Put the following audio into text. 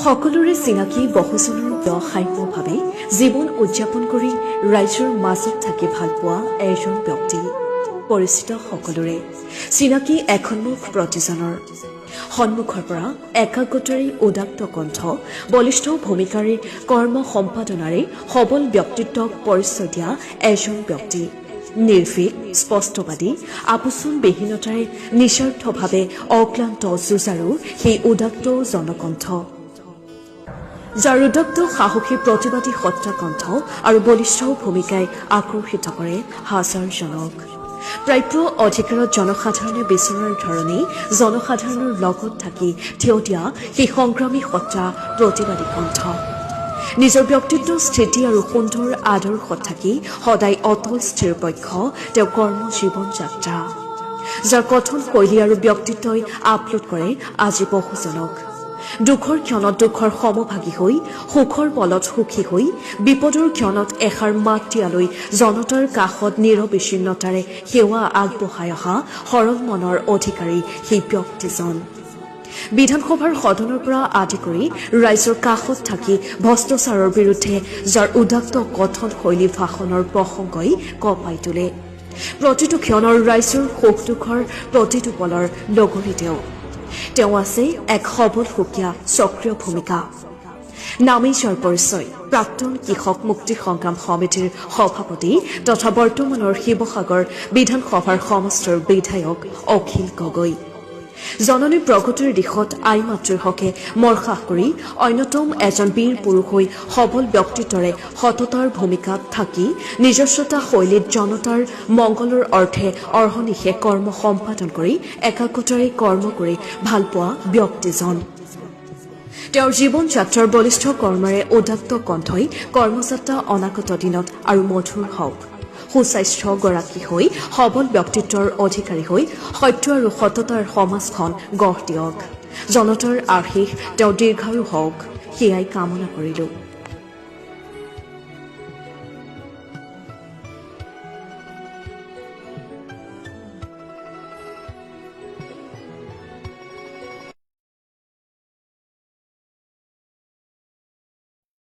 সকলোৰে চিনাকি বহুজনৰ ব্যৱসায়িকভাৱে জীৱন উদযাপন কৰি ৰাইজৰ মাজত থাকি ভাল পোৱা এজন ব্যক্তি পৰিচিত সকলোৰে চিনাকি এখনমুখ প্ৰতিজনৰ সন্মুখৰ পৰা একাগ্ৰতাৰে উদাত্ত কণ্ঠ বলিষ্ঠ ভূমিকাৰে কৰ্ম সম্পাদনাৰে সবল ব্যক্তিত্বক পৰিচয় দিয়া এজন ব্যক্তি নিৰ্ভীক স্পষ্টবাদী আপোচনবিহীনতাৰে নিস্বাৰ্থভাৱে অক্লান্ত যুঁজাৰু সেই উদাত্ত জনকণ্ঠ যাৰ উদাত্ত সাহসী প্ৰতিবাদী সত্তাকণ্ঠ আৰু বলিষ্ঠ ভূমিকাই আকৰ্ষিত কৰে হাজাৰজনক প্ৰাপ্য অধিকাৰত জনসাধাৰণে বিচৰাৰ ধৰণে জনসাধাৰণৰ লগত থাকি থিয় দিয়া সেই সংগ্ৰামী সত্তা প্ৰতিবাদী কণ্ঠ নিজৰ ব্যক্তিত্ব স্থিতি আৰু সুন্দৰ আদৰ্শত থাকি সদায় অটল স্থিৰপক্ষ তেওঁ কৰ্ম জীৱন যাত্ৰা যাৰ কথন শৈলী আৰু ব্যক্তিত্বই আপলোড কৰে আজি বহুজনক দুখৰ ক্ষণত দুখৰ সমভাগী হৈ সুখৰ বলত সুখী হৈ বিপদৰ ক্ষণত এষাৰ মাত দিয়ালৈ জনতাৰ কাষত নিৰবিচ্ছিন্নতাৰে সেৱা আগবঢ়াই অহা সৰল মনৰ অধিকাৰী সেই ব্যক্তিজন বিধানসভাৰ সদনৰ পৰা আদি কৰি ৰাইজৰ কাষত থাকি ভ্ৰষ্টাচাৰৰ বিৰুদ্ধে যাৰ উদাত্ত কথন শৈলী ভাষণৰ প্ৰসংগই কঁপাই তোলে প্ৰতিটো ক্ষণৰ ৰাইজৰ সুখ দুখৰ প্ৰতিটো পলৰ লগৰী তেওঁ আছে এক সবল সুকীয়া সক্ৰিয় ভূমিকা নামেই যাৰ পৰিচয় প্ৰাক্তন কৃষক মুক্তি সংগ্ৰাম সমিতিৰ সভাপতি তথা বৰ্তমানৰ শিৱসাগৰ বিধানসভাৰ সমষ্টিৰ বিধায়ক অখিল গগৈ জননী প্ৰগতিৰ দিশত আই মাতৃৰ হকে মৰসাহ কৰি অন্যতম এজন বীৰ পুৰুষ হৈ সবল ব্যক্তিত্বৰে সততাৰ ভূমিকাত থাকি নিজস্বতা শৈলীত জনতাৰ মংগলৰ অৰ্থে অহৰ্নিশে কৰ্ম সম্পাদন কৰি একাগ্ৰতাৰে কৰ্ম কৰি ভালপোৱা ব্যক্তিজন তেওঁৰ জীৱন যাত্ৰাৰ বলিষ্ঠ কৰ্মৰে উদাত্ত কণ্ঠই কৰ্মযাত্ৰা অনাগত দিনত আৰু মধুৰ হওক সুস্বাস্থ্য গৰাকী হৈ সবল ব্যক্তিত্বৰ অধিকাৰী হৈ সত্য আৰু সততাৰ সমাজখন গঢ় দিয়ক জনতাৰ আশীষ তেওঁ দীৰ্ঘায়ু হওক সেয়াই কামনা কৰিলো